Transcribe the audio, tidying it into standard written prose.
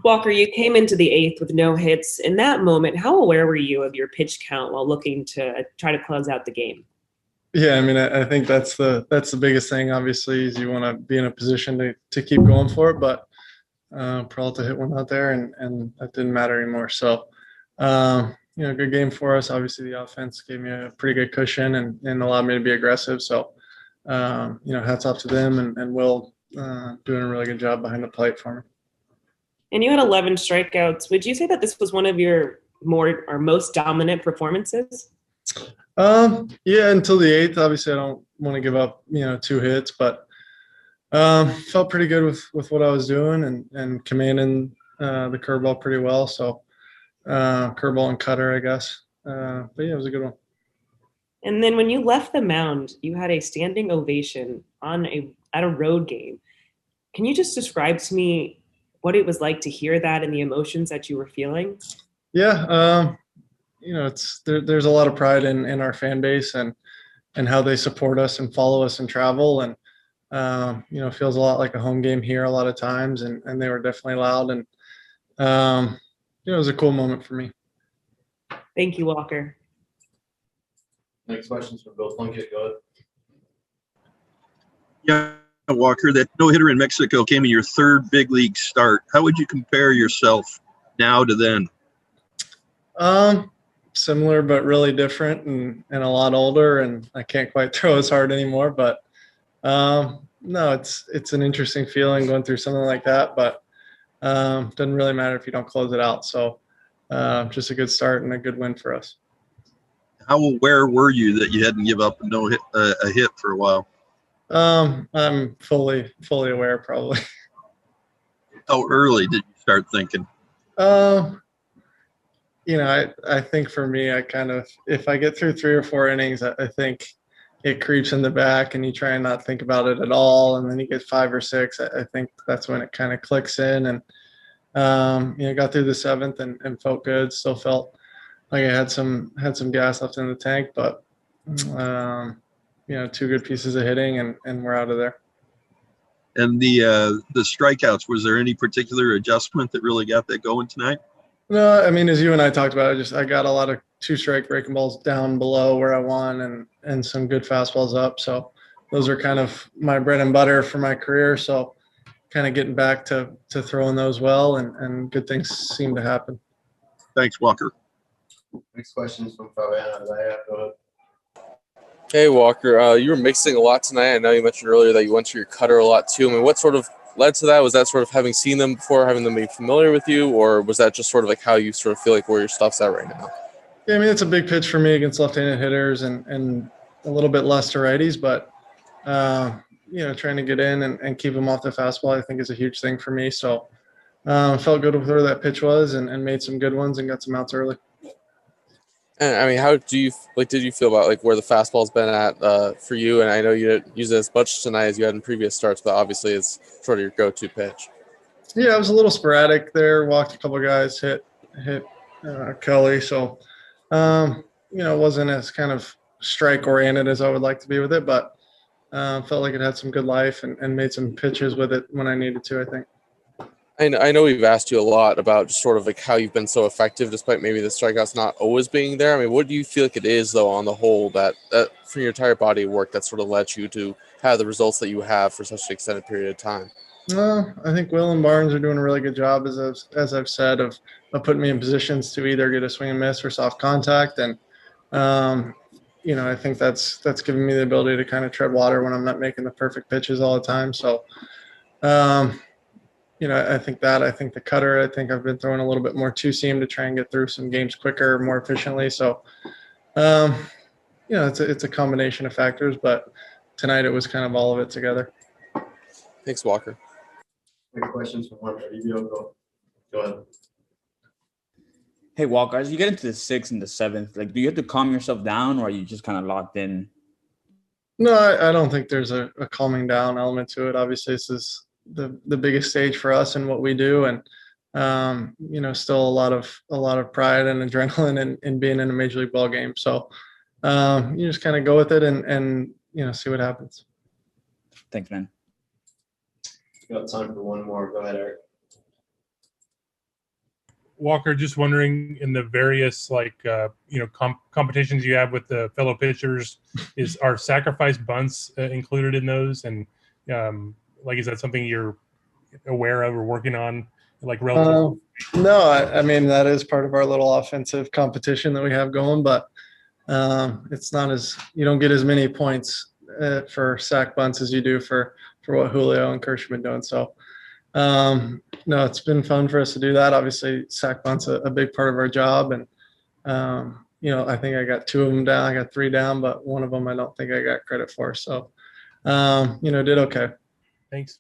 Walker, you came into the eighth with no hits. In that moment, how aware were you of your pitch count while looking to try to close out the game? Yeah, I mean, I think that's the biggest thing. Obviously, is you want to be in a position to keep going for it, but Peralta hit one out there, and that didn't matter anymore. So, good game for us. Obviously, the offense gave me a pretty good cushion and allowed me to be aggressive. So, hats off to them and Will doing a really good job behind the plate for me. And you had 11 strikeouts. Would you say that this was one of your more or most dominant performances? Yeah, until the eighth. Obviously, I don't want to give up, 2 hits, but felt pretty good with what I was doing and commanding the curveball pretty well. So curveball and cutter, I guess. But yeah, it was a good one. And then when you left the mound, you had a standing ovation at a road game. Can you just describe to me what it was like to hear that and the emotions that you were feeling? Yeah, there's a lot of pride in our fan base and how they support us and follow us and travel and feels a lot like a home game here a lot of times and they were definitely loud and it was a cool moment for me. Thank you, Walker. Next question's from Bill Plunkett. Go ahead. Yeah, Walker, that no-hitter in Mexico came in your third big league start. How would you compare yourself now to then? Similar but really different and a lot older, and I can't quite throw as hard anymore. But no, it's an interesting feeling going through something like that. But doesn't really matter if you don't close it out. So just a good start and a good win for us. How aware were you that you hadn't give up a hit for a while? I'm fully aware, probably. How early did you start thinking? I think for me, I kind of, if I get through 3 or 4 innings, I think it creeps in the back and you try and not think about it at all. And then you get 5 or 6. I think that's when it kind of clicks in and, got through the 7th and felt good. Still felt like I had some gas left in the tank, but, 2 good pieces of hitting and we're out of there. And the strikeouts, was there any particular adjustment that really got that going tonight? No, I mean, as you and I talked about, I got a lot of 2-strike breaking balls down below where I want and some good fastballs up. So those are kind of my bread and butter for my career. So kind of getting back to throwing those well and good things seem to happen. Thanks, Walker. Next question is from Fabiana. Go ahead. Hey, Walker, you were mixing a lot tonight. I know you mentioned earlier that you went to your cutter a lot too. I mean, what sort of led to that? Was that sort of having seen them before, having them be familiar with you, or was that just sort of like how you sort of feel like where your stuff's at right now? Yeah, I mean, it's a big pitch for me against left-handed hitters and a little bit less to righties, but, trying to get in and keep them off the fastball, I think is a huge thing for me. So felt good with where that pitch was and made some good ones and got some outs early. And I mean, how did you feel about like where the fastball's been at for you? And I know you didn't use it as much tonight as you had in previous starts, but obviously it's sort of your go-to pitch. Yeah, it was a little sporadic there. Walked a couple of guys, hit Kelly. So, it wasn't as kind of strike oriented as I would like to be with it, but felt like it had some good life and made some pitches with it when I needed to, I think. I know we've asked you a lot about just sort of like how you've been so effective despite maybe the strikeouts not always being there. I mean, what do you feel like it is, though, on the whole, that for your entire body of work that sort of led you to have the results that you have for such an extended period of time? I think Will and Barnes are doing a really good job, as I've said, of putting me in positions to either get a swing and miss or soft contact. And, I think that's given me the ability to kind of tread water when I'm not making the perfect pitches all the time. So, I think the cutter, I think I've been throwing a little bit more two-seam to try and get through some games quicker, more efficiently. So, it's a combination of factors, but tonight it was kind of all of it together. Thanks, Walker. Next questions from Mark. Go ahead. Hey, Walker, as you get into the 6th and the 7th, like, do you have to calm yourself down or are you just kind of locked in? No, I don't think there's a calming down element to it. Obviously, this is the biggest stage for us and what we do. And, still a lot of pride and adrenaline in being in a major league ball game. So you just kind of go with it and see what happens. Thanks, man. We got time for one more. Go ahead, Eric. Walker, just wondering, in the various competitions you have with the fellow pitchers, are sacrifice bunts included in those? And is that something you're aware of or working on, relative? No, I mean, that is part of our little offensive competition that we have going, but it's not you don't get as many points for sack bunts as you do for what Julio and Kirsch have been doing. So, no, it's been fun for us to do that. Obviously, sack bunt's a big part of our job, and I think I got 2 of them down. I got 3 down, but one of them I don't think I got credit for. So, did okay. Thanks.